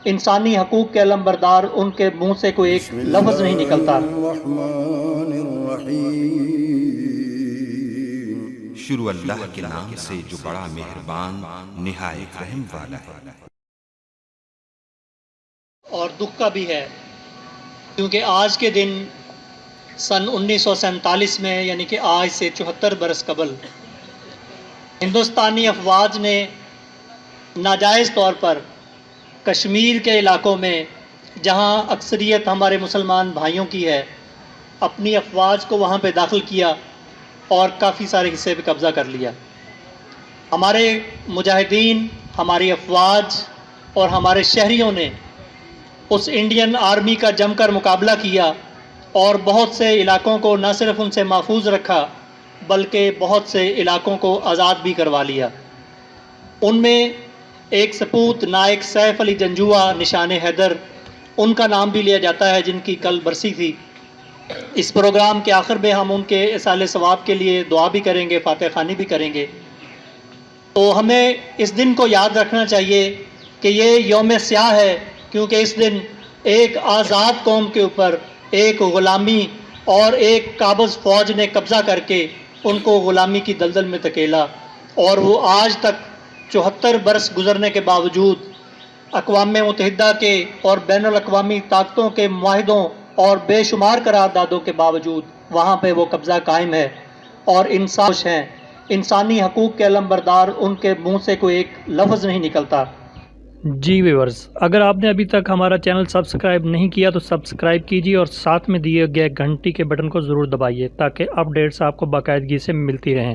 انسانی حقوق کے علمبردار ان کے منہ سے کوئی ایک لفظ نہیں نکلتا۔ شروع اللہ کے نام سے جو بڑا مہربان نہایت رحم والا ہے۔ اور دکھ کا بھی ہے، کیونکہ آج کے دن سن 1947 میں، یعنی کہ آج سے 74 برس قبل، ہندوستانی افواج نے ناجائز طور پر کشمیر کے علاقوں میں، جہاں اکثریت ہمارے مسلمان بھائیوں کی ہے، اپنی افواج کو وہاں پہ داخل کیا اور کافی سارے حصے پہ قبضہ کر لیا۔ ہمارے مجاہدین، ہماری افواج اور ہمارے شہریوں نے اس انڈین آرمی کا جم کر مقابلہ کیا اور بہت سے علاقوں کو نہ صرف ان سے محفوظ رکھا بلکہ بہت سے علاقوں کو آزاد بھی کروا لیا۔ ان میں ایک سپوت نائک سیف علی جنجوعہ نشان حیدر، ان کا نام بھی لیا جاتا ہے، جن کی کل برسی تھی۔ اس پروگرام کے آخر میں ہم ان کے اصالِ ثواب کے لیے دعا بھی کریں گے، فاتح خوانی بھی کریں گے۔ تو ہمیں اس دن کو یاد رکھنا چاہیے کہ یہ یوم سیاہ ہے، کیونکہ اس دن ایک آزاد قوم کے اوپر ایک غلامی اور ایک قابض فوج نے قبضہ کر کے ان کو غلامی کی دلدل میں دھکیلا، اور وہ آج تک 74 برس گزرنے کے باوجود اقوام متحدہ کے اور بین الاقوامی طاقتوں کے معاہدوں اور بے شمار قراردادوں کے باوجود وہاں پہ وہ قبضہ قائم ہے، اور انسانی حقوق کے علمبردار ان کے منہ سے کوئی ایک لفظ نہیں نکلتا۔ جی ویورز، اگر آپ نے ابھی تک ہمارا چینل سبسکرائب نہیں کیا تو سبسکرائب کیجیے اور ساتھ میں دیے گئے گھنٹی کے بٹن کو ضرور دبائیے تاکہ اپڈیٹس آپ کو باقاعدگی سے ملتی رہیں۔